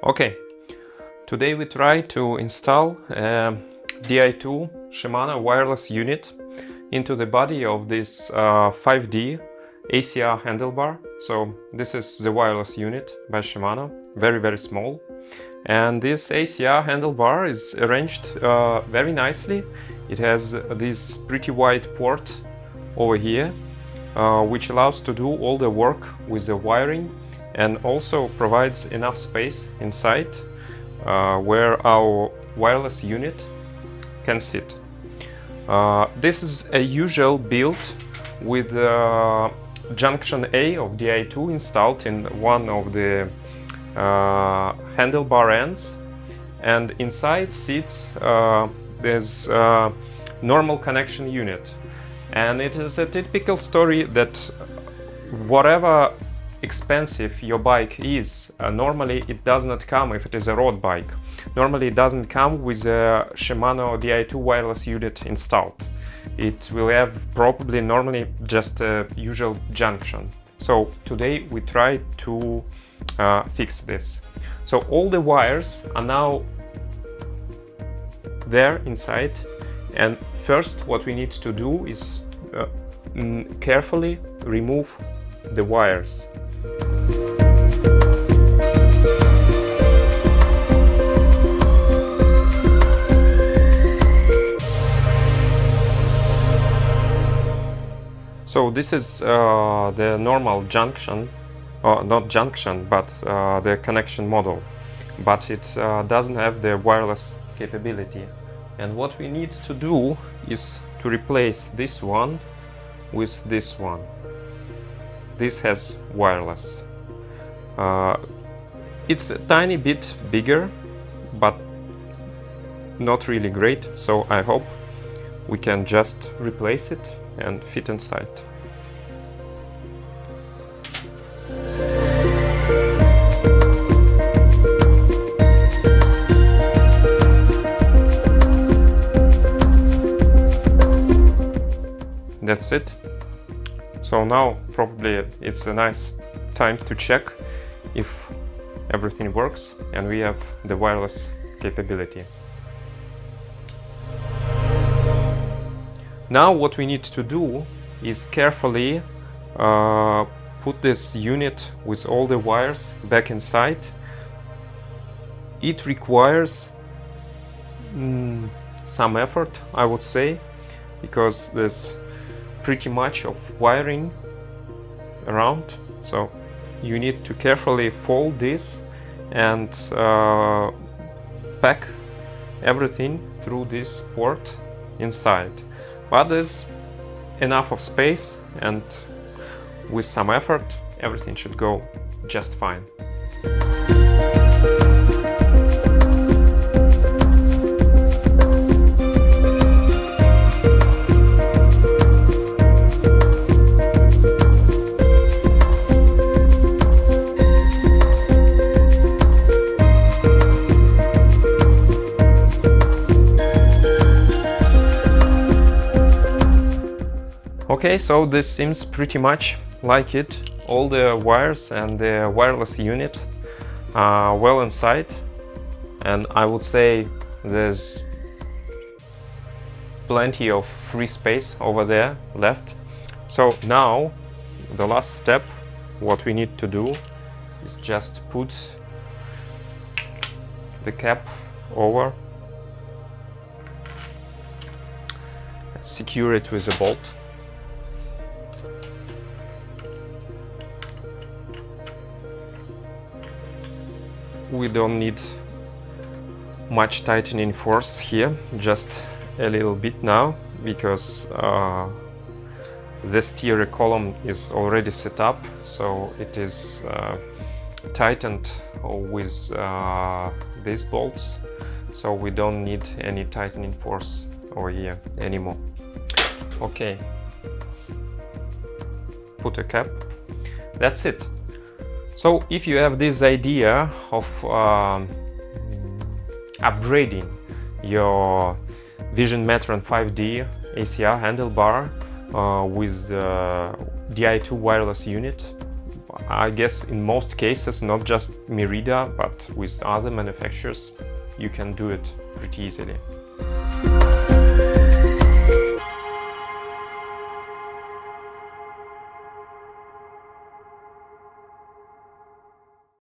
Okay, today we try to install a Di2 Shimano wireless unit into the body of this 5D ACR handlebar. So this is the wireless unit by Shimano, very small. And this ACR handlebar is arranged very nicely. It has this pretty wide port over here, which allows to do all the work with the wiring, and also provides enough space inside where our wireless unit can sit. This is a usual build with junction A of Di2 installed in one of the handlebar ends, and inside sits this normal connection unit. And it is a typical story that whatever expensive your bike is, normally it does not come, if it is a road bike, normally it doesn't come with a Shimano Di2 wireless unit installed. It will have probably normally just a usual junction. So today we try to fix this. So all the wires are now there inside, and first what we need to do is carefully remove the wires. So this is the normal junction, not junction, but the connection model, but it doesn't have the wireless capability. And what we need to do is to replace this one with this one. This has wireless. It's a tiny bit bigger, but not really great, so I hope we can just replace it and fit inside. That's it. So now probably it's a nice time to check if everything works and we have the wireless capability. Now what we need to do is carefully put this unit with all the wires back inside. It requires some effort, I would say, because there's pretty much of wiring around, so you need to carefully fold this and pack everything through this port inside. But there's enough of space, and with some effort everything should go just fine. Okay, so this seems pretty much like it. All the wires and the wireless unit are well inside, and I would say there's plenty of free space over there left. So now the last step, what we need to do is just put the cap over, secure it with a bolt. We don't need much tightening force here, just a little bit now, because the steer column is already set up, so it is tightened with these bolts, so we don't need any tightening force over here anymore. Okay, put a cap. That's it. So if you have this idea of upgrading your Vision Metron 5D ACR handlebar with the Di2 wireless unit, I guess in most cases, not just Merida, but with other manufacturers, you can do it pretty easily.